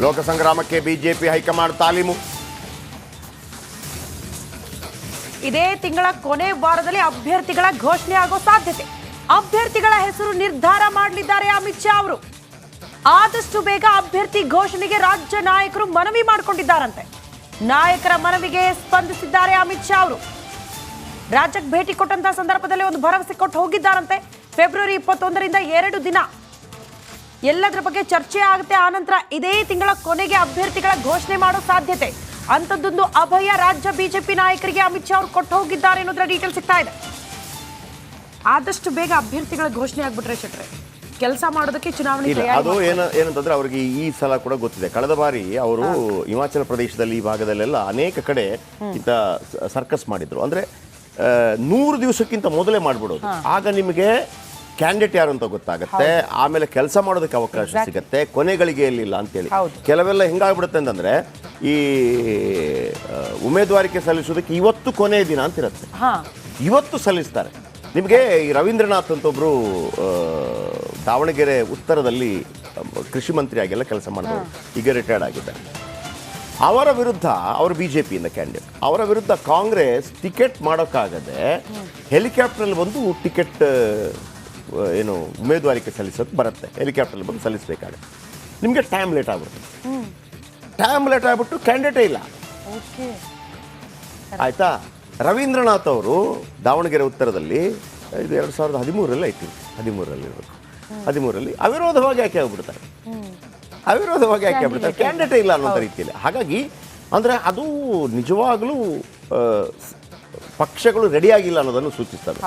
ಲೋಕ ಸಂಗ್ರಾಮಕ್ಕೆ BJP high command ತಾಲೀಮು. ಇದೇ ತಿಂಗಳ ಕೊನೆ ವಾರದಲ್ಲಿ ಅಭ್ಯರ್ಥಿಗಳ ಘೋಷಣೆ ಆಗೋ ಸಾಧ್ಯತೆ. ಅಭ್ಯರ್ಥಿಗಳ ಹೆಸರು ನಿರ್ಧಾರ ಮಾಡಲಿದ್ದಾರೆ ಅಮಿತ್ ಶಾ ಅವರು. ಆದಷ್ಟು ಬೇಗ ಅಭ್ಯರ್ಥಿ ಘೋಷಣೆಗೆ ರಾಜ್ಯ ನಾಯಕರು ಮನವಿ ಮಾಡಿಕೊಂಡಿದ್ದಾರಂತೆ. ನಾಯಕರ ಮನವಿಗೆ ಸ್ಪಂದಿಸಿದ್ದಾರೆ ಅಮಿತ್ ಶಾ ಅವರು. ರಾಜ್ಯಕ್ಕೆ ಭೇಟಿ ಕೊಟ್ಟಂತಹ ಸಂದರ್ಭದಲ್ಲಿ ಒಂದು ಭರವಸೆ ಕೊಟ್ಟು ಹೋಗಿದ್ದಾರಂತೆ. ಫೆಬ್ರವರಿ 21ರಿಂದ 2 ದಿನ ಎಲ್ಲದರ ಬಗ್ಗೆ ಚರ್ಚೆ ಆಗುತ್ತೆ. ಆನಂತರ ಇದೇ ತಿಂಗಳ ಕೊನೆಗೆ ಅಭ್ಯರ್ಥಿಗಳ ಘೋಷಣೆ ಮಾಡೋ ಸಾಧ್ಯತೆ. ಅಂಥದ್ದೊಂದು ಅಭಯ ರಾಜ್ಯ ಬಿಜೆಪಿ ನಾಯಕರಿಗೆ ಅಮಿತ್ ಶಾ ಅವರು ಕೊಟ್ಟು ಹೋಗಿದ್ದಾರೆ ಅನ್ನೋದ್ರ ಡೀಟೇಲ್ ಸಿಗ್ತಾ ಇದೆ. ಆದಷ್ಟು ಬೇಗ ಅಭ್ಯರ್ಥಿಗಳ ಘೋಷಣೆ ಆಗ್ಬಿಟ್ರೆ ಶೆಟ್ರೆ ಕೆಲಸ ಮಾಡೋದಕ್ಕೆ ಚುನಾವಣೆ ಅದು ಏನಂತಂದ್ರೆ ಅವರಿಗೆ ಈ ಸಲ ಕೂಡ ಗೊತ್ತಿದೆ. ಕಳೆದ ಬಾರಿ ಅವರು ಹಿಮಾಚಲ ಪ್ರದೇಶದಲ್ಲಿ ಈ ಭಾಗದಲ್ಲೆಲ್ಲ ಅನೇಕ ಕಡೆ ಇಂಥ ಸರ್ಕಸ್ ಮಾಡಿದ್ರು. ಅಂದ್ರೆ 100 ದಿವಸಕ್ಕಿಂತ ಮೊದಲೇ ಮಾಡ್ಬಿಡೋದು. ಆಗ ನಿಮಗೆ ಕ್ಯಾಂಡಿಡೇಟ್ ಯಾರು ಅಂತ ಗೊತ್ತಾಗುತ್ತೆ, ಆಮೇಲೆ ಕೆಲಸ ಮಾಡೋದಕ್ಕೆ ಅವಕಾಶ ಸಿಗುತ್ತೆ. ಕೊನೆಗಳಿಗೆಯಲ್ಲಿ ಇಲ್ಲ ಅಂತೇಳಿ ಕೆಲವೆಲ್ಲ ಹೆಂಗಾಗ್ಬಿಡುತ್ತೆ ಅಂತಂದ್ರೆ ಈ ಉಮೇದುವಾರಿಕೆ ಸಲ್ಲಿಸೋದಕ್ಕೆ ಇವತ್ತು ಕೊನೆಯ ದಿನ ಅಂತಿರುತ್ತೆ. ಇವತ್ತು ಸಲ್ಲಿಸ್ತಾರೆ. ನಿಮಗೆ ಈ ರವೀಂದ್ರನಾಥ್ ಅಂತ ಒಬ್ರು ದಾವಣಗೆರೆ ಉತ್ತರದಲ್ಲಿ ಕೃಷಿ ಮಂತ್ರಿಯಾಗೆಲ್ಲ ಕೆಲಸ ಮಾಡಿದ್ರು, ಈಗ ರಿಟೈರ್ಡ್ ಆಗಿದ್ದಾರೆ. ಅವರ ವಿರುದ್ಧ ಅವರು ಬಿಜೆಪಿಯಿಂದ ಕ್ಯಾಂಡಿಡೇಟ್, ಅವರ ವಿರುದ್ಧ ಕಾಂಗ್ರೆಸ್ ಟಿಕೆಟ್ ಮಾಡೋಕ್ಕಾಗದೆ ಹೆಲಿಕಾಪ್ಟರ್ನಲ್ಲಿ ಬಂದು ಟಿಕೆಟ್ ಏನು ಉಮೇದುವಾರಿಕೆ ಸಲ್ಲಿಸೋಕೆ ಬರುತ್ತೆ. ಹೆಲಿಕಾಪ್ಟರ್ನಲ್ಲಿ ಬಂದು ಸಲ್ಲಿಸಬೇಕಾಗುತ್ತೆ. ನಿಮಗೆ ಟೈಮ್ ಲೇಟ್ ಆಗ್ಬಿಡುತ್ತೆ. ಟೈಮ್ ಲೇಟ್ ಆಗಿಬಿಟ್ಟು ಕ್ಯಾಂಡಿಡೇಟೇ ಇಲ್ಲ. ಆಯ್ತಾ? ರವೀಂದ್ರನಾಥ್ ಅವರು ದಾವಣಗೆರೆ ಉತ್ತರದಲ್ಲಿ ಇದು 2013 ಐತಿ, 13ರಲ್ಲಿ ಅವಿರೋಧವಾಗಿ ಆಯ್ಕೆ ಆಗಿಬಿಡ್ತಾರೆ. ಕ್ಯಾಂಡಿಡೇಟೇ ಇಲ್ಲ ಅನ್ನೋ ರೀತಿಯಲ್ಲಿ. ಹಾಗಾಗಿ ಅಂದರೆ ಅದು ನಿಜವಾಗಲೂ ಪಕ್ಷಗಳು ರೆಡಿಯಾಗಿಲ್ಲ ಅನ್ನೋದನ್ನು ಸೂಚಿಸ್ತದೆ.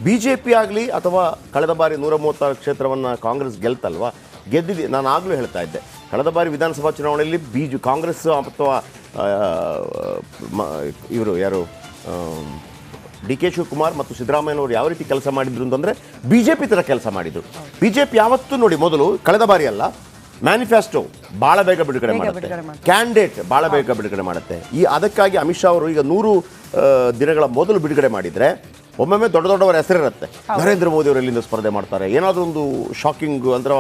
ಬಿಜೆಪಿ ಆಗಲಿ ಅಥವಾ ಕಳೆದ ಬಾರಿ 136 ಕ್ಷೇತ್ರವನ್ನು ಕಾಂಗ್ರೆಸ್ ಗೆಲ್ತಲ್ವಾ, ಗೆದ್ದಿದೆ. ನಾನು ಆಗಲೂ ಹೇಳ್ತಾ ಇದ್ದೆ, ಕಳೆದ ಬಾರಿ ವಿಧಾನಸಭಾ ಚುನಾವಣೆಯಲ್ಲಿ ಕಾಂಗ್ರೆಸ್ ಅಥವಾ ಇವರು ಯಾರು ಡಿ.ಕೆ. ಶಿವಕುಮಾರ್ ಮತ್ತು ಸಿದ್ದರಾಮಯ್ಯನವರು ಯಾವ ರೀತಿ ಕೆಲಸ ಮಾಡಿದ್ರು ಅಂತಂದರೆ ಬಿಜೆಪಿ ಥರ ಕೆಲಸ ಮಾಡಿದರು. ಬಿಜೆಪಿ ಯಾವತ್ತೂ ನೋಡಿ, ಮೊದಲು ಕಳೆದ ಬಾರಿ ಅಲ್ಲ, ಮ್ಯಾನಿಫೆಸ್ಟೋ ಭಾಳ ಬೇಗ ಬಿಡುಗಡೆ ಮಾಡುತ್ತೆ, ಕ್ಯಾಂಡಿಡೇಟ್ ಭಾಳ ಬೇಗ ಬಿಡುಗಡೆ ಮಾಡುತ್ತೆ. ಅದಕ್ಕಾಗಿ ಅಮಿತ್ ಶಾ ಅವರು ಈಗ 100 ದಿನಗಳ ಮೊದಲು ಬಿಡುಗಡೆ ಮಾಡಿದರೆ ಒಮ್ಮೊಮ್ಮೆ ದೊಡ್ಡವರ ಹೆಸರಿರುತ್ತೆ. ನರೇಂದ್ರ ಮೋದಿ ಅವರು ಎಲ್ಲಿಂದ ಸ್ಪರ್ಧೆ ಮಾಡ್ತಾರೆ, ಏನಾದರೂ ಒಂದು ಶಾಕಿಂಗ್ ಅಂದ್ರೆ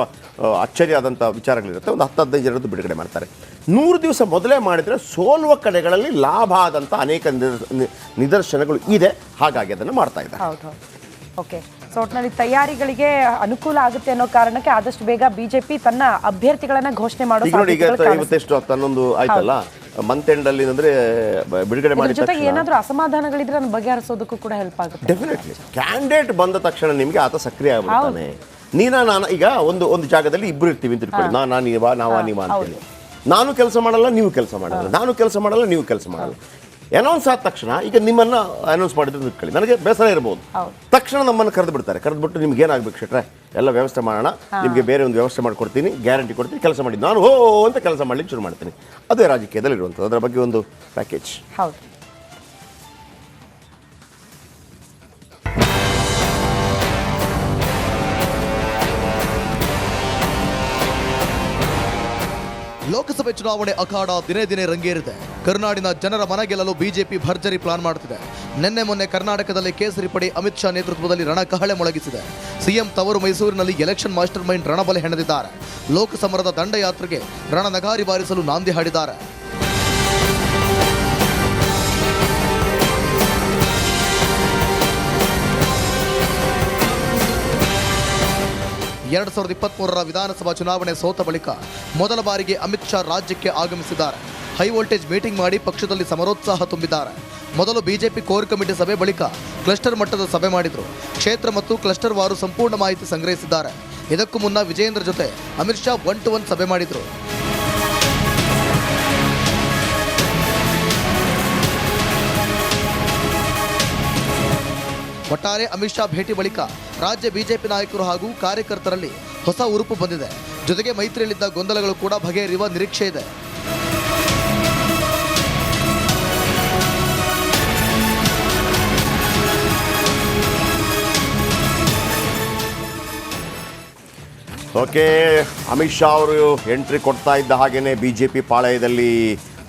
ಅಚ್ಚರಿ ಆದಂಥ ವಿಚಾರಗಳಿರುತ್ತೆ, ಒಂದು 10-15 ಜನರದ್ದು ಬಿಡುಗಡೆ ಮಾಡ್ತಾರೆ. 100 ದಿವಸ ಮೊದಲೇ ಮಾಡಿದರೆ ಸೋಲುವ ಕಡೆಗಳಲ್ಲಿ ಲಾಭ ಆದಂಥ ಅನೇಕ ನಿದರ್ಶನಗಳು ಇದೆ. ಹಾಗಾಗಿ ಅದನ್ನು ಮಾಡ್ತಾ ಇದ್ದಾರೆ. ಓಕೆ, ಸೊ ಒಟ್ಟಿನಲ್ಲಿ ತಯಾರಿಗಳಿಗೆ ಅನುಕೂಲ ಆಗುತ್ತೆ ಅನ್ನೋ ಕಾರಣಕ್ಕೆ ಆದಷ್ಟು ಬೇಗ ಬಿಜೆಪಿ ತನ್ನ ಅಭ್ಯರ್ಥಿಗಳನ್ನ ಘೋಷಣೆ ಮಾಡೋ ಇವತ್ತೆಷ್ಟು ಹನ್ನೊಂದು ಆಯ್ತಲ್ಲ, ಮಂತ್ ಎಂಡ್ ಅಲ್ಲಿ ಅಂದ್ರೆ ಬಿಡುಗಡೆ ಮಾಡಿದ ಜೊತೆಗೆ ಏನಾದರೂ ಅಸಮಾಧಾನಗಳಿದ್ರೆ ಅದನ್ನ ಬಗೆಹರಿಸೋದಕ್ಕೂ ಕೂಡ ಹೆಲ್ಪ್ ಆಗುತ್ತೆ. ಡೆಫಿನೆಟ್ಲಿ ಕ್ಯಾಂಡಿಡೇಟ್ ಬಂದ ತಕ್ಷಣ ನಿಮಗೆ ಆತ ಸಕ್ರಿಯ ಆಗ್ಬಿಡ್ತಾನೆ. ನಾನು ಈಗ ಒಂದು ಜಾಗದಲ್ಲಿ ಇಬ್ರು ಇರ್ತೀವಿ ಅಂತ ಇಟ್ಕೊಳ್ಳಿ, ನಾವ ಅಂತೇಳಿ. ನಾನು ಕೆಲಸ ಮಾಡಲ್ಲ, ನೀವು ಕೆಲಸ ಮಾಡಲ್ಲ, ನಾನು ಕೆಲಸ ಮಾಡಲ್ಲ, ನೀವು ಕೆಲಸ ಮಾಡಲ್ಲ. ಅನೌನ್ಸ್ ಆದ ತಕ್ಷಣ ಈಗ ನಿಮ್ಮನ್ನ ಅನೌನ್ಸ್ ಮಾಡಿದ್ರೆ ಇಟ್ಕೊಳ್ಳಿ, ನನಗೆ ಬೇಸರ ಇರ್ಬೋದು. ತಕ್ಷಣ ನಮ್ಮನ್ನು ಕರೆದು ಬಿಡ್ತಾರೆ. ನಿಮ್ಗೆ ಏನಾಗಬೇಕು ಶೆಟ್ರೆ, ಎಲ್ಲ ವ್ಯವಸ್ಥೆ ಮಾಡೋಣ, ನಿಮಗೆ ಬೇರೆ ಒಂದು ವ್ಯವಸ್ಥೆ ಮಾಡಿಕೊಡ್ತೀನಿ, ಗ್ಯಾರಂಟಿ ಕೊಡ್ತೀನಿ, ಕೆಲಸ ಮಾಡಿ. ನಾನು ಅಂತ ಕೆಲಸ ಮಾಡ್ಲಿಕ್ಕೆ ಶುರು ಮಾಡ್ತೀನಿ. ಅದೇ ರಾಜಕೀಯದಲ್ಲಿ ಇರುವಂಥದ್ದು. ಅದರ ಬಗ್ಗೆ ಒಂದು ಪ್ಯಾಕೇಜ್. ಹೌದು. ಲೋಕಸಭೆ ಚುನಾವಣೆ ಅಖಾಡ ದಿನೇ ದಿನೇ ರಂಗೇರಿದೆ. ಕರ್ನಾಡಿನ ಜನರ ಮನ ಗೆಲ್ಲಲು ಬಿಜೆಪಿ ಭರ್ಜರಿ ಪ್ಲಾನ್ ಮಾಡುತ್ತಿದೆ. ನಿನ್ನೆ ಮೊನ್ನೆ ಕರ್ನಾಟಕದಲ್ಲಿ ಕೇಸರಿ ಪಡೆ ಅಮಿತ್ ಶಾ ನೇತೃತ್ವದಲ್ಲಿ ರಣಕಹಳೆ ಮೊಳಗಿಸಿದೆ. ಸಿಎಂ ತವರು ಮೈಸೂರಿನಲ್ಲಿ ಎಲೆಕ್ಷನ್ ಮಾಸ್ಟರ್ ಮೈಂಡ್ ರಣಬಲೆ ಹೆಣೆದಿದ್ದಾರೆ. ಲೋಕಸಮರದ ದಂಡಯಾತ್ರೆಗೆ ರಣನಗಾರಿ ಬಾರಿಸಲು ನಾಂದಿ ಹಾಡಿದ್ದಾರೆ. ಎರಡು 2023ರ ವಿಧಾನಸಭಾ ಚುನಾವಣೆ ಸೋತ ಬಳಿಕ ಮೊದಲ ಬಾರಿಗೆ ಅಮಿತ್ ಶಾ ರಾಜ್ಯಕ್ಕೆ ಆಗಮಿಸಿದ್ದಾರೆ. ಹೈ ವೋಲ್ಟೇಜ್ ಮೀಟಿಂಗ್ ಮಾಡಿ ಪಕ್ಷದಲ್ಲಿ ಸಮರೋತ್ಸಾಹ ತುಂಬಿದ್ದಾರೆ. ಮೊದಲು ಬಿಜೆಪಿ ಕೋರ್ ಕಮಿಟಿ ಸಭೆ, ಬಳಿಕ ಕ್ಲಸ್ಟರ್ ಮಟ್ಟದ ಸಭೆ ಮಾಡಿದರು. ಕ್ಷೇತ್ರ ಮತ್ತು ಕ್ಲಸ್ಟರ್ ವಾರು ಸಂಪೂರ್ಣ ಮಾಹಿತಿ ಸಂಗ್ರಹಿಸಿದ್ದಾರೆ. ಇದಕ್ಕೂ ಮುನ್ನ ವಿಜಯೇಂದ್ರ ಜೊತೆ ಅಮಿತ್ ಶಾ 1-to-1 ಸಭೆ ಮಾಡಿದರು. ಒಟ್ಟಾರೆ ಅಮಿತ್ ಶಾ ಭೇಟಿ ಬಳಿಕ ರಾಜ್ಯ ಬಿಜೆಪಿ ನಾಯಕರು ಹಾಗೂ ಕಾರ್ಯಕರ್ತರಲ್ಲಿ ಹೊಸ ಉರುಪು ಬಂದಿದೆ. ಜೊತೆಗೆ ಮೈತ್ರಿಯಲ್ಲಿದ್ದ ಗೊಂದಲಗಳು ಕೂಡ ಬಗೆಹರಿಯುವ ನಿರೀಕ್ಷೆ ಇದೆ. ಓಕೆ, ಅಮಿತ್ ಶಾ ಅವರು ಎಂಟ್ರಿ ಕೊಡ್ತಾ ಇದ್ದ ಹಾಗೇನೆ ಬಿಜೆಪಿ ಪಾಳಯದಲ್ಲಿ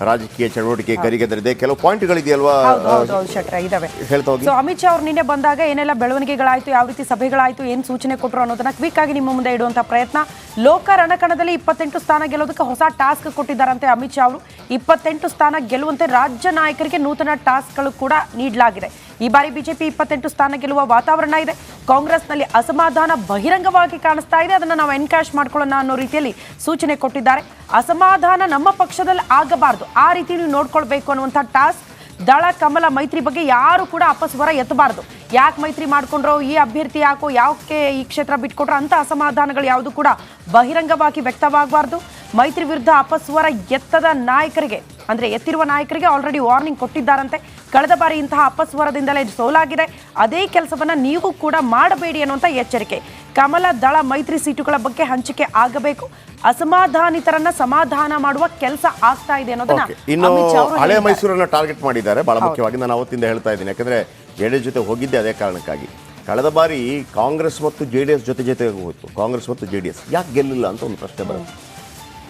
ರಾಜಕೀಯ ಚಟುವಟಿಕೆ ಗರಿಗೆದರಿದೆ, ಕೆಲವು ಪಾಯಿಂಟ್ಗಳಿದೆಯಲ್ವಾ ಹೌದು ಶೆಟ್ರೆ ಇದಾವೆ. ಹೇಳ್ತಾ ಹೋಗಿ. ಸೊ ಅಮಿತ್ ಶಾ ಅವ್ರು ನಿನ್ನೆ ಬಂದಾಗ ಏನೆಲ್ಲ ಬೆಳವಣಿಗೆಗಳಾಯ್ತು, ಯಾವ ರೀತಿ ಸಭೆಗಳಾಯ್ತು, ಏನು ಸೂಚನೆ ಕೊಟ್ಟರು ಅನ್ನೋದನ್ನ ಕ್ವಿಕ್ ಆಗಿ ನಿಮ್ಮ ಮುಂದೆ ಇಡುವಂತ ಪ್ರಯತ್ನ. ಲೋಕ ರಣಕಣದಲ್ಲಿ 28 ಸ್ಥಾನ ಗೆಲ್ಲೋದಕ್ಕೆ ಹೊಸ ಟಾಸ್ಕ್ ಕೊಟ್ಟಿದ್ದಾರಂತೆ ಅಮಿತ್ ಶಾ ಅವರು. 28 ಸ್ಥಾನ ಗೆಲ್ಲುವಂತೆ ರಾಜ್ಯ ನಾಯಕರಿಗೆ ನೂತನ ಟಾಸ್ಕ್ಗಳು ಕೂಡ ನೀಡಲಾಗಿದೆ. ಈ ಬಾರಿ ಬಿಜೆಪಿ 28 ಸ್ಥಾನ ಗೆಲ್ಲುವ ವಾತಾವರಣ ಇದೆ. ಕಾಂಗ್ರೆಸ್ನಲ್ಲಿ ಅಸಮಾಧಾನ ಬಹಿರಂಗವಾಗಿ ಕಾಣಿಸ್ತಾ ಇದೆ. ಅದನ್ನು ನಾವು ಎನ್ಕ್ಯಾಶ್ ಮಾಡ್ಕೊಳ್ಳೋಣ ಅನ್ನೋ ರೀತಿಯಲ್ಲಿ ಸೂಚನೆ ಕೊಟ್ಟಿದ್ದಾರೆ. ಅಸಮಾಧಾನ ನಮ್ಮ ಪಕ್ಷದಲ್ಲಿ ಆಗಬಾರ್ದು, ಆ ರೀತಿ ನೀವು ನೋಡ್ಕೊಳ್ಬೇಕು ಅನ್ನುವಂಥ ಟಾಸ್ಕ್. ದಳ ಕಮಲ ಮೈತ್ರಿ ಬಗ್ಗೆ ಯಾರು ಕೂಡ ಅಪಸ್ವರ ಎತ್ತಬಾರ್ದು. ಯಾಕೆ ಮೈತ್ರಿ ಮಾಡ್ಕೊಂಡ್ರೋ, ಈ ಅಭ್ಯರ್ಥಿ ಯಾಕೋ, ಯಾಕೆ ಈ ಕ್ಷೇತ್ರ ಬಿಟ್ಕೊಟ್ರೋ ಅಂತ ಅಸಮಾಧಾನಗಳು ಯಾವುದು ಕೂಡ ಬಹಿರಂಗವಾಗಿ ವ್ಯಕ್ತವಾಗಬಾರ್ದು. ಮೈತ್ರಿ ವಿರುದ್ಧ ಅಪಸ್ವರ ಎತ್ತದ ನಾಯಕರಿಗೆ, ಅಂದ್ರೆ ಎತ್ತಿರುವ ನಾಯಕರಿಗೆ ಆಲ್ರೆಡಿ ವಾರ್ನಿಂಗ್ ಕೊಟ್ಟಿದ್ದಾರಂತೆ. ಕಳೆದ ಬಾರಿ ಇಂತಹ ಅಪಸ್ವರದಿಂದಲೇ ಸೋಲಾಗಿದೆ. ಅದೇ ಕೆಲಸವನ್ನ ನೀವು ಕೂಡ ಮಾಡಬೇಡಿ ಅನ್ನುವಂಥ ಎಚ್ಚರಿಕೆ. ಕಮಲ ದಳ ಮೈತ್ರಿ ಸೀಟುಗಳ ಬಗ್ಗೆ ಹಂಚಿಕೆ ಆಗಬೇಕು. ಅಸಮಾಧಾನಿತರನ್ನ ಸಮಾಧಾನ ಮಾಡುವ ಕೆಲಸ ಆಗ್ತಾ ಇದೆ ಅನ್ನೋದನ್ನ ಇನ್ನು ಅಮಿತ್ ಶಾ ಅವರು ಹಳೆ ಹೇಳಿದ್ದಾರೆ. ಮೈಸೂರನ್ನ ಟಾರ್ಗೆಟ್ ಮಾಡಿದ್ದಾರೆ. ಬಹಳ ಮುಖ್ಯವಾಗಿ ನಾನು ಅವತ್ತಿಂದ ಹೇಳ್ತಾ ಇದ್ದೀನಿ, ಯಾಕಂದ್ರೆ ಜೆಡಿಎಸ್ ಜೊತೆ ಹೋಗಿದ್ದೆ ಅದೇ ಕಾರಣಕ್ಕಾಗಿ. ಕಳೆದ ಬಾರಿ ಕಾಂಗ್ರೆಸ್ ಮತ್ತು ಜೆಡಿಎಸ್ ಜೊತೆ ಹೋಯಿತು. ಕಾಂಗ್ರೆಸ್ ಮತ್ತು ಜೆಡಿಎಸ್ ಯಾಕೆ ಗೆಲ್ಲಿಲ್ಲ ಅಂತ ಒಂದು ಪ್ರಶ್ನೆ ಬರುತ್ತೆ.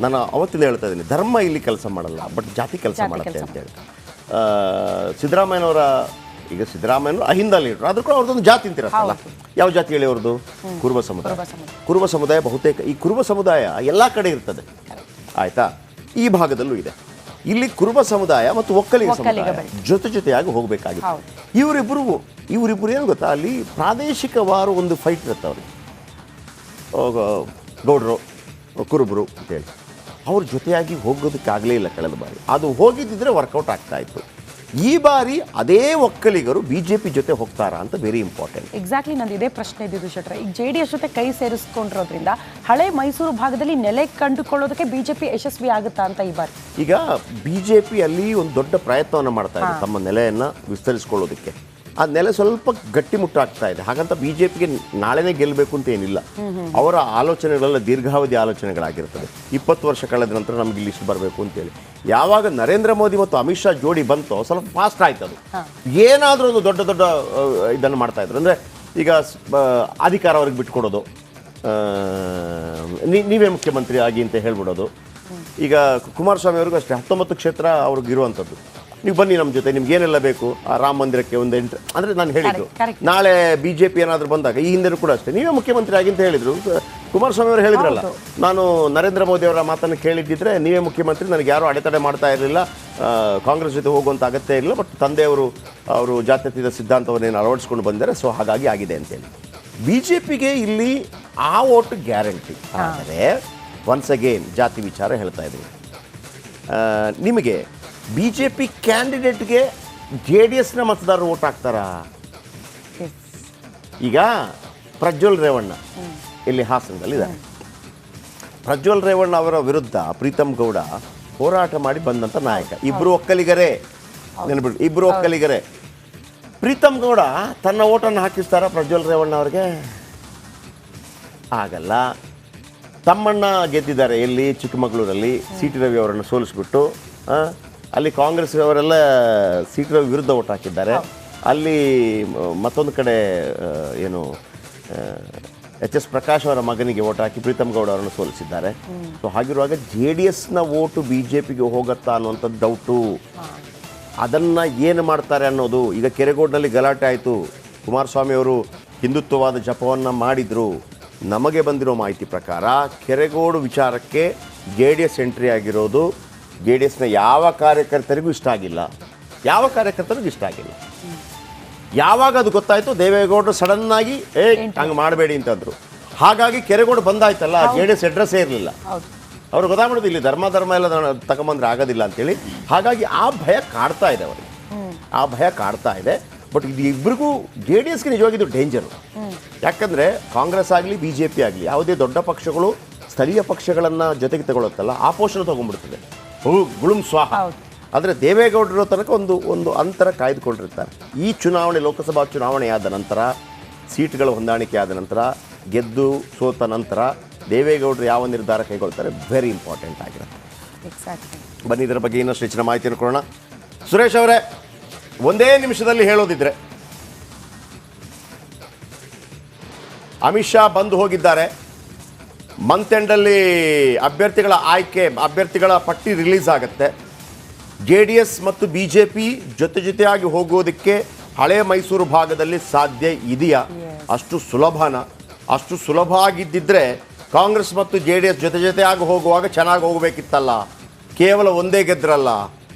ನಾನು ಅವತ್ತಿಂದ ಹೇಳ್ತಾ ಇದ್ದೀನಿ, ಧರ್ಮ ಇಲ್ಲಿ ಕೆಲಸ ಮಾಡಲ್ಲ, ಬಟ್ ಜಾತಿ ಕೆಲಸ ಮಾಡುತ್ತೆ ಅಂತೇಳಿ. ಸಿದ್ದರಾಮಯ್ಯನವರ, ಈಗ ಸಿದ್ದರಾಮಯ್ಯನವರು ಅಹಿಂದ ಲೀಡರ್, ಆದ್ರೂ ಕೂಡ ಅವ್ರದ್ದೊಂದು ಜಾತಿ ಅಂತಿರತ್ತಲ್ಲ. ಯಾವ ಜಾತಿ ಹೇಳಿ ಅವ್ರದ್ದು? ಕುರುಬ ಸಮುದಾಯ. ಕುರುಬ ಸಮುದಾಯ ಬಹುತೇಕ, ಈ ಕುರುಬ ಸಮುದಾಯ ಎಲ್ಲ ಕಡೆ ಇರ್ತದೆ, ಆಯ್ತಾ? ಈ ಭಾಗದಲ್ಲೂ ಇದೆ. ಇಲ್ಲಿ ಕುರುಬ ಸಮುದಾಯ ಮತ್ತು ಒಕ್ಕಲಿಗ ಸಮುದಾಯ ಜೊತೆಯಾಗಿ ಹೋಗಬೇಕಾಗಿತ್ತು. ಇವರಿಬ್ಬರು ಏನು ಗೊತ್ತಾ, ಅಲ್ಲಿ ಪ್ರಾದೇಶಿಕವಾರು ಒಂದು ಫೈಟ್ ಇರುತ್ತೆ ಅವ್ರಿಗೆ. ಗೌಡ್ರು, ಕುರುಬರು ಅಂತೇಳಿ ಅವ್ರ ಜೊತೆಯಾಗಿ ಹೋಗೋದಕ್ಕಾಗಲೇ ಇಲ್ಲ ಕಳೆದ ಬಾರಿ. ಅದು ಹೋಗಿದ್ದಿದ್ರೆ ವರ್ಕೌಟ್ ಆಗ್ತಾ ಇತ್ತು. ಈ ಬಾರಿ ಅದೇ ಒಕ್ಕಲಿಗರು ಬಿಜೆಪಿ ಜೊತೆ ಹೋಗ್ತಾರಾ ಅಂತ ವೆರಿ ಇಂಪಾರ್ಟೆಂಟ್. ಎಕ್ಸಾಕ್ಟ್ಲಿ ನಂದು ಇದೇ ಪ್ರಶ್ನೆ ಇದ್ದಿದ್ದು ಶೆಟ್ರೆ. ಈಗ ಜೆಡಿಎಸ್ ಜೊತೆ ಕೈ ಸೇರಿಸ್ಕೊಂಡಿರೋದ್ರಿಂದ ಹಳೆ ಮೈಸೂರು ಭಾಗದಲ್ಲಿ ನೆಲೆ ಕಂಡುಕೊಳ್ಳೋದಕ್ಕೆ ಬಿಜೆಪಿ ಯಶಸ್ವಿ ಆಗುತ್ತಾ ಅಂತ ಈ ಬಾರಿ? ಈಗ ಬಿಜೆಪಿ ಅಲ್ಲಿ ಒಂದು ದೊಡ್ಡ ಪ್ರಯತ್ನವನ್ನು ಮಾಡ್ತಾ ಇದೆ ತಮ್ಮ ನೆಲೆಯನ್ನು ವಿಸ್ತರಿಸಿಕೊಳ್ಳೋದಕ್ಕೆ. ಆ ನೆಲೆ ಸ್ವಲ್ಪ ಗಟ್ಟಿಮುಟ್ಟಾಗ್ತಾ ಇದೆ. ಹಾಗಂತ ಬಿಜೆಪಿಗೆ ನಾಳೆನೇ ಗೆಲ್ಲಬೇಕು ಅಂತ ಏನಿಲ್ಲ. ಅವರ ಆಲೋಚನೆಗಳೆಲ್ಲ ದೀರ್ಘಾವಧಿ ಆಲೋಚನೆಗಳಾಗಿರ್ತದೆ. 20 ವರ್ಷ ಕಳೆದ ನಂತರ ನಮ್ಗೆ ಇಲ್ಲಿ ಇಷ್ಟು ಬರಬೇಕು ಅಂತೇಳಿ. ಯಾವಾಗ ನರೇಂದ್ರ ಮೋದಿ ಮತ್ತು ಅಮಿತ್ ಶಾ ಜೋಡಿ ಬಂತೋ ಸ್ವಲ್ಪ ಫಾಸ್ಟ್ ಆಯ್ತು. ಅದು ಏನಾದರೂ ಒಂದು ದೊಡ್ಡ ಇದನ್ನು ಮಾಡ್ತಾ ಇದ್ರು. ಅಂದರೆ ಈಗ ಅಧಿಕಾರ ಅವ್ರಿಗೆ ಬಿಟ್ಕೊಡೋದು, ನೀವೇ ಮುಖ್ಯಮಂತ್ರಿ ಆಗಿ ಅಂತ ಹೇಳ್ಬಿಡೋದು. ಈಗ ಕುಮಾರಸ್ವಾಮಿ ಅವ್ರಿಗೂ ಅಷ್ಟೇ 19 ಕ್ಷೇತ್ರ ಅವ್ರಿಗೆ ಇರುವಂಥದ್ದು. ನೀವು ಬನ್ನಿ ನಮ್ಮ ಜೊತೆ, ನಿಮ್ಗೆ ಏನೆಲ್ಲ ಬೇಕು, ಆ ರಾಮ ಮಂದಿರಕ್ಕೆ ಒಂದು ಅಂದರೆ ನಾನು ಹೇಳಿದ್ದು, ನಾಳೆ ಬಿಜೆಪಿ ಏನಾದರೂ ಬಂದಾಗ, ಈ ಹಿಂದೆ ಕೂಡ ಅಷ್ಟೇ ನೀವೇ ಮುಖ್ಯಮಂತ್ರಿ ಆಗಿ ಅಂತ ಹೇಳಿದರು. ಕುಮಾರಸ್ವಾಮಿ ಅವರು ಹೇಳಿದ್ರಲ್ಲ, ನಾನು ನರೇಂದ್ರ ಮೋದಿ ಅವರ ಮಾತನ್ನು ಕೇಳಿದ್ದಿದ್ರೆ ನೀವೇ ಮುಖ್ಯಮಂತ್ರಿ, ನನಗೆ ಯಾರೂ ಅಡೆತಡೆ ಮಾಡ್ತಾ ಇರಲಿಲ್ಲ, ಕಾಂಗ್ರೆಸ್ ಜೊತೆ ಹೋಗುವಂಥ ಅಗತ್ಯ ಇರಲಿಲ್ಲ, ಬಟ್ ತಂದೆಯವರು ಅವರು ಜಾತ್ಯತೀತ ಸಿದ್ಧಾಂತವನ್ನೇನು ಅಳವಡಿಸ್ಕೊಂಡು ಬಂದರೆ, ಸೊ ಹಾಗಾಗಿ ಆಗಿದೆ ಅಂತೇಳಿ. ಬಿಜೆಪಿಗೆ ಇಲ್ಲಿ ಆ ಓಟು ಗ್ಯಾರಂಟಿ. ಆದರೆ ಒನ್ಸ್ ಅಗೇನ್ ಜಾತಿ ವಿಚಾರ ಹೇಳ್ತಾ ಇದ್ದೀವಿ. ನಿಮಗೆ ಬಿಜೆಪಿ ಕ್ಯಾಂಡಿಡೇಟ್ಗೆ ಜೆಡಿಎಸ್ನ ಮತದಾರರು ಓಟ್ ಹಾಕ್ತಾರಾ? ಈಗ ಪ್ರಜ್ವಲ್ ರೇವಣ್ಣ ಇಲ್ಲಿ ಹಾಸನದಲ್ಲಿದ್ದಾರೆ. ಪ್ರಜ್ವಲ್ ರೇವಣ್ಣ ಅವರ ವಿರುದ್ಧ ಪ್ರೀತಮ್ ಗೌಡ ಹೋರಾಟ ಮಾಡಿ ಬಂದಂಥ ನಾಯಕ. ಇಬ್ಬರು ಒಕ್ಕಲಿಗರೇ, ನೆನಬಿಡಿ, ಇಬ್ಬರು ಒಕ್ಕಲಿಗರೇ. ಪ್ರೀತಮ್ ಗೌಡ ತನ್ನ ಓಟನ್ನು ಹಾಕಿಸ್ತಾರ ಪ್ರಜ್ವಲ್ ರೇವಣ್ಣ ಅವ್ರಿಗೆ? ಆಗಲ್ಲ. ತಮ್ಮಣ್ಣ ಗೆದ್ದಿದ್ದಾರೆ ಎಲ್ಲಿ? ಚಿಕ್ಕಮಗಳೂರಲ್ಲಿ ಸಿ ಟಿ ರವಿ ಅವರನ್ನು ಸೋಲಿಸ್ಬಿಟ್ಟು. ಅಲ್ಲಿ ಕಾಂಗ್ರೆಸ್ ಅವರೆಲ್ಲ ಸಿ ಟಿ ರವಿ ವಿರುದ್ಧ ಓಟ್ ಹಾಕಿದ್ದಾರೆ. ಅಲ್ಲಿ ಮತ್ತೊಂದು ಕಡೆ ಏನು ಎಚ್ ಎಸ್ ಪ್ರಕಾಶ್ ಅವರ ಮಗನಿಗೆ ಓಟ್ ಹಾಕಿ ಪ್ರೀತಮ್ ಗೌಡ ಅವರನ್ನು ಸೋಲಿಸಿದ್ದಾರೆ. ಸೊ ಹಾಗಿರುವಾಗ ಜೆ ಡಿ ಎಸ್ನ ಓಟು ಬಿ ಜೆ ಪಿಗೆ ಹೋಗುತ್ತಾ ಅನ್ನುವಂಥದ್ದು ಡೌಟು. ಅದನ್ನು ಏನು ಮಾಡ್ತಾರೆ ಅನ್ನೋದು. ಈಗ ಕೆರೆಗೋಡಿನಲ್ಲಿ ಗಲಾಟೆ ಆಯಿತು. ಕುಮಾರಸ್ವಾಮಿ ಅವರು ಹಿಂದುತ್ವವಾದ ಜಪವನ್ನು ಮಾಡಿದರು. ನಮಗೆ ಬಂದಿರೋ ಮಾಹಿತಿ ಪ್ರಕಾರ ಕೆರೆಗೋಡು ವಿಚಾರಕ್ಕೆ ಜೆ ಡಿ ಎಸ್ ಎಂಟ್ರಿ ಆಗಿರೋದು ಜೆ ಡಿ ಎಸ್ನ ಯಾವ ಕಾರ್ಯಕರ್ತರಿಗೂ ಇಷ್ಟ ಆಗಿಲ್ಲ. ಯಾವ ಕಾರ್ಯಕರ್ತರಿಗೂ ಇಷ್ಟ ಆಗಿಲ್ಲ. ಯಾವಾಗ ಅದು ಗೊತ್ತಾಯಿತು, ದೇವೇಗೌಡರು ಸಡನ್ನಾಗಿ ಹಂಗೆ ಮಾಡಬೇಡಿ ಅಂತಂದರು. ಹಾಗಾಗಿ ಕೆರೆಗೋಡು ಬಂದಾಯ್ತಲ್ಲ, ಜೆ ಡಿ ಎಸ್ ಅಡ್ರೆಸ್ಸೇ ಇರಲಿಲ್ಲ. ಅವ್ರು ಗೊತ್ತಾಗ್ಬಿಡೋದು ಇಲ್ಲಿ ಧರ್ಮ ಎಲ್ಲ ತಗೊಂಬಂದ್ರೆ ಆಗೋದಿಲ್ಲ ಅಂತೇಳಿ. ಹಾಗಾಗಿ ಆ ಭಯ ಕಾಡ್ತಾ ಇದೆ ಅವರಿಗೆ, ಆ ಭಯ ಕಾಡ್ತಾ ಇದೆ. ಬಟ್ ಇದು ಇಬ್ಬರಿಗೂ ಜೆ ಡಿ ಎಸ್ಗೆ ನಿಜವಾಗಿ ಇದು ಡೇಂಜರು. ಯಾಕಂದರೆ ಕಾಂಗ್ರೆಸ್ ಆಗಲಿ ಬಿ ಜೆ ಪಿ ಆಗಲಿ ಯಾವುದೇ ದೊಡ್ಡ ಪಕ್ಷಗಳು ಸ್ಥಳೀಯ ಪಕ್ಷಗಳನ್ನು ಜೊತೆಗೆ ತಗೊಳುತ್ತಲ್ಲ, ಆ ಪೋಷಣೆ ತೊಗೊಂಡ್ಬಿಡ್ತದೆ, ಗುಳುಂ ಸ್ವಾಹ. ಆದರೆ ದೇವೇಗೌಡರ ತನಕ ಒಂದು ಅಂತರ ಕಾಯ್ದುಕೊಂಡಿರ್ತಾರೆ. ಈ ಚುನಾವಣೆ, ಲೋಕಸಭಾ ಚುನಾವಣೆ ಆದ ನಂತರ, ಸೀಟ್ಗಳ ಹೊಂದಾಣಿಕೆ ಆದ ನಂತರ, ಗೆದ್ದು ಸೋತ ನಂತರ ದೇವೇಗೌಡರು ಯಾವ ನಿರ್ಧಾರ ಕೈಗೊಳ್ತಾರೆ ವೆರಿ ಇಂಪಾರ್ಟೆಂಟ್ ಆಗಿರುತ್ತೆ. ಬನ್ನಿ ಇದರ ಬಗ್ಗೆ ಇನ್ನಷ್ಟು ಹೆಚ್ಚಿನ ಮಾಹಿತಿಯನ್ನು ಕೊಡೋಣ. ಸುರೇಶ್ ಅವರೇ, ಒಂದೇ ನಿಮಿಷದಲ್ಲಿ ಹೇಳೋದಿದ್ರೆ, ಅಮಿತ್ ಶಾ ಬಂದು ಹೋಗಿದ್ದಾರೆ. ಮಂತ್ ಎಂಡಲ್ಲಿ ಅಭ್ಯರ್ಥಿಗಳ ಪಟ್ಟಿ ರಿಲೀಸ್ ಆಗುತ್ತೆ. JDS ಮತ್ತು BJP ಜೊತೆಯಾಗಿ ಹೋಗೋದಕ್ಕೆ ಹಳೆ ಮೈಸೂರು ಭಾಗದಲ್ಲಿ ಸಾಧ್ಯ ಇದೆಯಾ? ಅಷ್ಟು ಸುಲಭನ? ಅಷ್ಟು ಸುಲಭ ಆಗಿದ್ದಿದ್ರೆ ಕಾಂಗ್ರೆಸ್ ಮತ್ತು JDS ಜೊತೆಯಾಗಿ ಹೋಗುವಾಗ ಚೆನ್ನಾಗಿ ಹೋಗಬೇಕಿತ್ತಲ್ಲ. ಕೇವಲ ಒಂದೇ ಗೆದ್ರಲ್ಲ,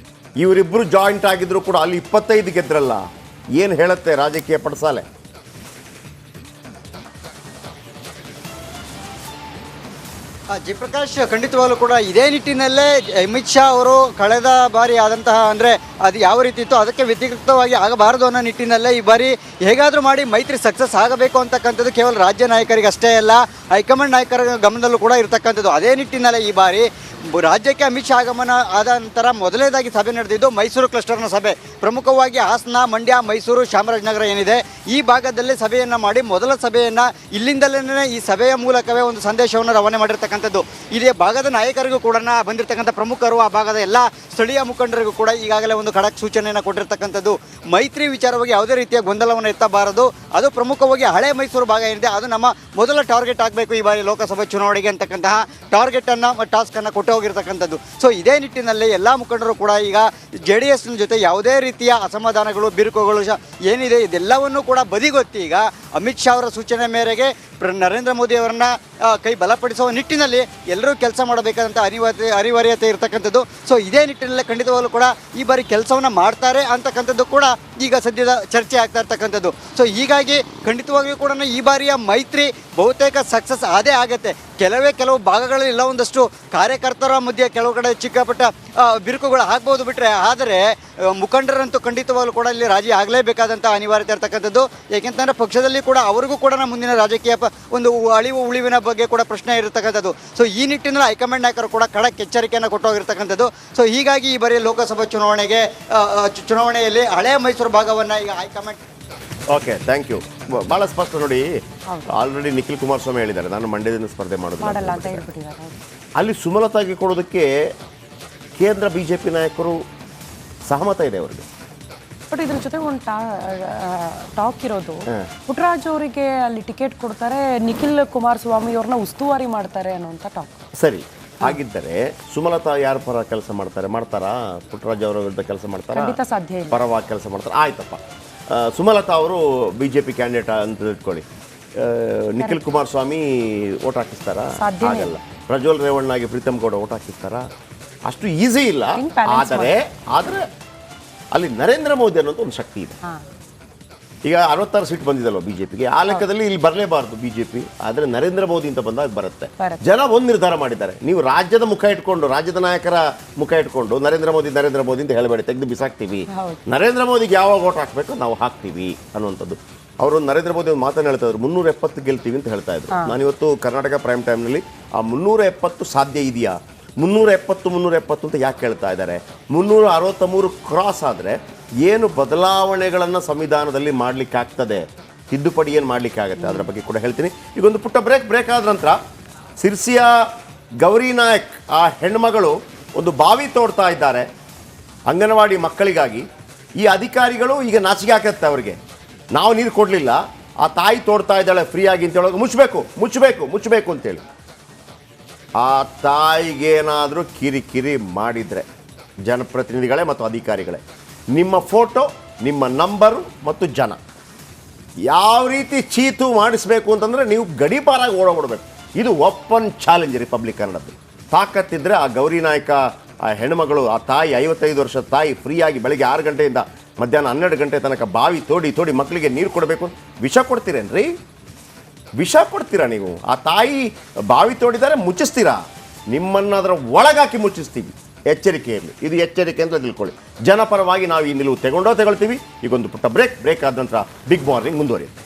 ಇವರಿಬ್ಬರು ಜಾಯಿಂಟ್ ಆಗಿದ್ರು ಕೂಡ ಅಲ್ಲಿ 25 ಗೆದ್ರಲ್ಲ. ಏನು ಹೇಳುತ್ತೆ ರಾಜಕೀಯ ಪಡಸಾಲೆ? ಜಯಪ್ರಕಾಶ್, ಖಂಡಿತವಾಗಲೂ ಕೂಡ ಇದೇ ನಿಟ್ಟಿನಲ್ಲೇ ಅಮಿತ್ ಶಾ ಅವರು ಕಳೆದ ಬಾರಿ ಆದಂತಹ ಅಂದರೆ ಅದು ಯಾವ ರೀತಿ ಇತ್ತು ಅದಕ್ಕೆ ವ್ಯತಿರಿಕ್ತವಾಗಿ ಆಗಬಾರದು ಅನ್ನೋ ನಿಟ್ಟಿನಲ್ಲೇ ಈ ಬಾರಿ ಹೇಗಾದರೂ ಮಾಡಿ ಮೈತ್ರಿ ಸಕ್ಸಸ್ ಆಗಬೇಕು ಅಂತಕ್ಕಂಥದ್ದು ಕೇವಲ ರಾಜ್ಯ ನಾಯಕರಿಗೆ ಅಷ್ಟೇ ಅಲ್ಲ, ಹೈಕಮಾಂಡ್ ನಾಯಕರ ಗಮನದಲ್ಲೂ ಕೂಡ ಇರತಕ್ಕಂಥದ್ದು. ಅದೇ ನಿಟ್ಟಿನಲ್ಲೇ ಈ ಬಾರಿ ರಾಜ್ಯಕ್ಕೆ ಅಮಿತ್ ಶಾ ಆಗಮನ ಆದ ನಂತರ ಮೊದಲನೇದಾಗಿ ಸಭೆ ನಡೆದಿದ್ದು ಮೈಸೂರು ಕ್ಲಸ್ಟರ್ನ ಸಭೆ. ಪ್ರಮುಖವಾಗಿ ಹಾಸನ, ಮಂಡ್ಯ, ಮೈಸೂರು, ಚಾಮರಾಜನಗರ ಏನಿದೆ ಈ ಭಾಗದಲ್ಲಿ ಸಭೆಯನ್ನು ಮಾಡಿ ಮೊದಲ ಸಭೆಯನ್ನು ಇಲ್ಲಿಂದಲೇ ಈ ಸಭೆಯ ಮೂಲಕವೇ ಒಂದು ಸಂದೇಶವನ್ನು ರವಾನೆ ಮಾಡಿರ್ತಕ್ಕಂಥದ್ದು. ಇದೇ ಭಾಗದ ನಾಯಕರಿಗೂ ಕೂಡ ಬಂದಿರತಕ್ಕಂಥ ಪ್ರಮುಖರು, ಆ ಭಾಗದ ಎಲ್ಲ ಸ್ಥಳೀಯ ಮುಖಂಡರಿಗೂ ಕೂಡ ಈಗಾಗಲೇ ಒಂದು ಖಡಕ್ ಸೂಚನೆಯನ್ನು ಕೊಟ್ಟಿರ್ತಕ್ಕಂಥದ್ದು. ಮೈತ್ರಿ ವಿಚಾರವಾಗಿ ಯಾವುದೇ ರೀತಿಯ ಗೊಂದಲವನ್ನು ಎತ್ತಬಾರದು, ಅದು ಪ್ರಮುಖವಾಗಿ ಹಳೆ ಮೈಸೂರು ಭಾಗ ಏನಿದೆ ಅದು ನಮ್ಮ ಮೊದಲ ಟಾರ್ಗೆಟ್ ಆಗಬೇಕು ಈ ಬಾರಿ ಲೋಕಸಭೆ ಚುನಾವಣೆಗೆ ಅಂತಕ್ಕಂತಹ ಟಾರ್ಗೆಟನ್ನು, ಟಾಸ್ಕನ್ನು ಕೊಟ್ಟು ಹೋಗಿರ್ತಕ್ಕಂಥದ್ದು. ಸೊ ಇದೇ ನಿಟ್ಟಿನಲ್ಲಿ ಎಲ್ಲ ಮುಖಂಡರು ಕೂಡ ಈಗ JDS ಜೊತೆ ಯಾವುದೇ ರೀತಿಯ ಅಸಮಾಧಾನಗಳು, ಬಿರುಕುಗಳು ಏನಿದೆ ಇದೆಲ್ಲವನ್ನೂ ಕೂಡ ಬದಿಗೊತ್ತಿ ಈಗ ಅಮಿತ್ ಶಾ ಅವರ ಸೂಚನೆ ಮೇರೆಗೆ ನರೇಂದ್ರ ಮೋದಿ ಅವರನ್ನ ಕೈ ಬಲಪಡಿಸುವ ನಿಟ್ಟಿನಲ್ಲಿ ಎಲ್ಲರೂ ಕೆಲಸ ಮಾಡಬೇಕಾದಂಥ ಅನಿವಾರ್ಯತೆ ಇರತಕ್ಕಂಥದ್ದು. ಸೊ ಇದೇ ನಿಟ್ಟಿನಲ್ಲಿ ಖಂಡಿತವಾಗಲೂ ಕೂಡ ಈ ಬಾರಿ ಕೆಲಸವನ್ನು ಮಾಡ್ತಾರೆ ಅಂತಕ್ಕಂಥದ್ದು ಕೂಡ ಈಗ ಸದ್ಯದ ಚರ್ಚೆ ಆಗ್ತಾ ಇರ್ತಕ್ಕಂಥದ್ದು. ಸೊ ಹೀಗಾಗಿ ಖಂಡಿತವಾಗಿಯೂ ಕೂಡ ಈ ಬಾರಿಯ ಮೈತ್ರಿ ಬಹುತೇಕ ಸಕ್ಸಸ್ ಆದೇ ಆಗುತ್ತೆ. ಕೆಲವು ಭಾಗಗಳಲ್ಲಿ ಎಲ್ಲ ಒಂದಷ್ಟು ಕಾರ್ಯಕರ್ತರ ಮಧ್ಯೆ ಕೆಲವು ಕಡೆ ಚಿಕ್ಕಪಟ್ಟ ಬಿರುಕುಗಳು ಆಗ್ಬೋದು ಬಿಟ್ಟರೆ, ಆದರೆ ಮುಖಂಡರಂತೂ ಖಂಡಿತವಾಗಲೂ ಕೂಡ ಇಲ್ಲಿ ರಾಜಿ ಆಗಲೇಬೇಕಾದಂಥ ಅನಿವಾರ್ಯತೆ ಇರ್ತಕ್ಕಂಥದ್ದು. ಏಕೆಂತಂದರೆ ಪಕ್ಷದಲ್ಲಿ ಕೂಡ ಅವರಿಗೂ ಕೂಡ ಮುಂದಿನ ರಾಜಕೀಯ ಒಂದು ಅಳಿವು ಉಳಿವಿನ ಬಗ್ಗೆ ಕೂಡ ಪ್ರಶ್ನೆ ಇರತಕ್ಕಂಥದ್ದು. ಸೊ ಈ ನಿಟ್ಟಿನಲ್ಲಿ ಹೈಕಮಾಂಡ್ ನಾಯಕರು ಕೂಡ ಖಡಕ್ ಎಚ್ಚರಿಕೆಯನ್ನು ಕೊಟ್ಟೋಗಿರ್ತಕ್ಕಂಥದ್ದು. ಸೊ ಹೀಗಾಗಿ ಈ ಬಾರಿ ಲೋಕಸಭಾ ಚುನಾವಣೆಯಲ್ಲಿ ಹಳೆ ಮೈಸೂರು ಭಾಗವನ್ನು ಈಗ ಹೈಕಮಾಂಡ್. Okay, thank you. ಭಾಳ ಸ್ಪಷ್ಟ ನೋಡಿ, ಆಲ್ರೆಡಿ ನಿಖಿಲ್ ಕುಮಾರಸ್ವಾಮಿ ಹೇಳಿದ್ದಾರೆ ನಾನು ಮಂಡ್ಯದಿಂದ ಸ್ಪರ್ಧೆ ಮಾಡಲ್ಲ ಅಂತ ಮಾಡೋದು. ಹೇಳ್ಬಿಟ್ಟಿದ್ದಾರೆ. ಅಲ್ಲಿ ಸುಮಲತಾಗಿ ಕೊಡೋದಕ್ಕೆ ಕೇಂದ್ರ BJP ನಾಯಕರು ಸಹಮತ ಇದೆ ಅವರಿಗೆ. ಬಟ್ ಇದ್ರ ಜೊತೆ ಒಂದು ಟಾಕ್ ಇರೋದು, ಪುಟ್ಟರಾಜ್ ಅವರಿಗೆ ಅಲ್ಲಿ ಟಿಕೆಟ್ ಕೊಡ್ತಾರೆ, ನಿಖಿಲ್ ಕುಮಾರಸ್ವಾಮಿ ಅವ್ರನ್ನ ಉಸ್ತುವಾರಿ ಮಾಡ್ತಾರೆ ಅನ್ನೋಂಥ ಟಾಕ್. ಸರಿ, ಹಾಗಿದ್ದರೆ ಸುಮಲತಾ ಯಾರ ಪರ ಕೆಲಸ ಮಾಡ್ತಾರಾ? ಪುಟ್ಟರಾಜ್ ಅವರ ವಿರುದ್ಧ ಕೆಲಸ ಮಾಡ್ತಾರಾ? ಖಂಡಿತ ಸಾಧ್ಯ ಇಲ್ಲ. ಪರವಾಗಿ ಕೆಲಸ ಮಾಡ್ತಾರೆ, ಆಯ್ತಪ್ಪ. ಸುಮಲತಾ ಅವರು BJP ಕ್ಯಾಂಡಿಡೇಟ್ ಅಂತ ಇಟ್ಕೊಳ್ಳಿ, ನಿಖಿಲ್ ಕುಮಾರಸ್ವಾಮಿ ಓಟ್ ಹಾಕಿಸ್ತಾರಾ? ಆಗಲ್ಲ. ಪ್ರಜ್ವಲ್ ರೇವಣ್ಣಗೆ ಪ್ರೀತಮ್ ಗೌಡ ಓಟ್ ಹಾಕಿಸ್ತಾರಾ? ಅಷ್ಟು ಈಸಿ ಇಲ್ಲ. ಆದರೆ ಅಲ್ಲಿ ನರೇಂದ್ರ ಮೋದಿ ಅನ್ನೋದು ಒಂದು ಶಕ್ತಿ ಇದೆ. ಈಗ 66 ಸೀಟ್ ಬಂದಿದಲ್ವ BJPಗೆ, ಆ ಲೆಕ್ಕದಲ್ಲಿ ಇಲ್ಲಿ ಬರಲೇಬಾರ್ದು BJP. ಆದರೆ ನರೇಂದ್ರ ಮೋದಿ ಅಂತ ಬಂದಾಗ ಬರುತ್ತೆ. ಜನ ಒಂದು ನಿರ್ಧಾರ ಮಾಡಿದ್ದಾರೆ, ನೀವು ರಾಜ್ಯದ ಮುಖ ಇಟ್ಕೊಂಡು, ರಾಜ್ಯದ ನಾಯಕರ ಮುಖ ಇಟ್ಕೊಂಡು ನರೇಂದ್ರ ಮೋದಿ ಅಂತ ಹೇಳಬೇಡಿ, ತೆಗೆದು ಬಿಸಾಕ್ತೀವಿ. ನರೇಂದ್ರ ಮೋದಿಗೆ ಯಾವಾಗ ಓಟ್ ಹಾಕಬೇಕು ನಾವು ಹಾಕ್ತೀವಿ ಅನ್ನುವಂಥದ್ದು. ಅವರು ನರೇಂದ್ರ ಮೋದಿ ಒಂದು ಮಾತನ್ನು ಹೇಳ್ತಾ ಇದ್ರು, 370 ಗೆಲ್ತೀವಿ ಅಂತ ಹೇಳ್ತಾ ಇದ್ರು. ನಾನಿವತ್ತು ಕರ್ನಾಟಕ ಪ್ರೈಮ್ ಟೈಮ್ನಲ್ಲಿ ಆ 370 ಸಾಧ್ಯ ಇದೆಯಾ, 370 ಅಂತ ಯಾಕೆ ಹೇಳ್ತಾ ಇದ್ದಾರೆ? 363 ಕ್ರಾಸ್ ಆದರೆ ಏನು ಬದಲಾವಣೆಗಳನ್ನು ಸಂವಿಧಾನದಲ್ಲಿ ಮಾಡಲಿಕ್ಕಾಗ್ತದೆ, ತಿದ್ದುಪಡಿ ಏನು ಮಾಡಲಿಕ್ಕೆ ಆಗುತ್ತೆ, ಅದರ ಬಗ್ಗೆ ಕೂಡ ಹೇಳ್ತೀನಿ. ಈಗ ಒಂದು ಪುಟ್ಟ ಬ್ರೇಕ್ ಆದ ನಂತರ ಸಿರ್ಸಿಯ ಗೌರಿ ನಾಯಕ್ ಆ ಹೆಣ್ಮಗಳು ಒಂದು ಬಾವಿ ತೋಡ್ತಾ ಇದ್ದಾರೆ ಅಂಗನವಾಡಿ ಮಕ್ಕಳಿಗಾಗಿ. ಈ ಅಧಿಕಾರಿಗಳು ಈಗ ನಾಚಿಕೆ ಹಾಕತ್ತೆ ಅವರಿಗೆ, ನಾವು ನೀರು ಕೊಡಲಿಲ್ಲ, ಆ ತಾಯಿ ತೋಡ್ತಾ ಇದ್ದಾಳೆ ಫ್ರೀಯಾಗಿ ಅಂತ ಹೇಳೋದು, ಮುಚ್ಚಬೇಕು ಅಂತೇಳಿ. ಆ ತಾಯಿಗೇನಾದರೂ ಕಿರಿಕಿರಿ ಮಾಡಿದರೆ ಜನಪ್ರತಿನಿಧಿಗಳೇ ಮತ್ತು ಅಧಿಕಾರಿಗಳೇ, ನಿಮ್ಮ ಫೋಟೋ, ನಿಮ್ಮ ನಂಬರು ಮತ್ತು ಜನ ಯಾವ ರೀತಿ ಚೀತು ಮಾಡಿಸ್ಬೇಕು ಅಂತಂದರೆ ನೀವು ಗಡೀಪಾರಾಗಿ ಓಡೋಗ್ಬಿಡ್ಬೇಕು. ಇದು ಓಪನ್ ಚಾಲೆಂಜ್ ರಿಪಬ್ಲಿಕ್ ಕನ್ನಡದ್ದು. ತಾಕತ್ತಿದ್ರೆ ಆ ಗೌರಿ ನಾಯಕ ಆ ಹೆಣ್ಮಗಳು, ಆ ತಾಯಿ 55 ವರ್ಷದ ತಾಯಿ ಫ್ರೀಯಾಗಿ ಬೆಳಗ್ಗೆ 6 ಗಂಟೆಯಿಂದ ಮಧ್ಯಾಹ್ನ 12 ಗಂಟೆ ತನಕ ಬಾವಿ ತೋಡಿ ಮಕ್ಕಳಿಗೆ ನೀರು ಕೊಡಬೇಕು. ವಿಷ ಕೊಡ್ತೀರೇನ್ರಿ? ವಿಷ ಕೊಡ್ತೀರಾ ನೀವು? ಆ ತಾಯಿ ಬಾವಿ ತೋಡಿದರೆ ಮುಚ್ಚಿಸ್ತೀರಾ? ನಿಮ್ಮನ್ನು ಅದರ ಒಳಗಾಕಿ ಮುಚ್ಚಿಸ್ತೀವಿ. ಎಚ್ಚರಿಕೆ ಇರಲಿ, ಇದು ಎಚ್ಚರಿಕೆ ಅಂತ ತಿಳ್ಕೊಳ್ಳಿ. ಜನಪರವಾಗಿ ನಾವು ಈ ನಿಲುವು ತಗೊಳ್ತೀವಿ. ಈಗೊಂದು ಪುಟ್ಟ ಬ್ರೇಕ್ ಆದ ನಂತರ ಬಿಗ್ ಮಾರ್ನಿಂಗ್ ಮುಂದುವರಿಯುತ್ತೆ.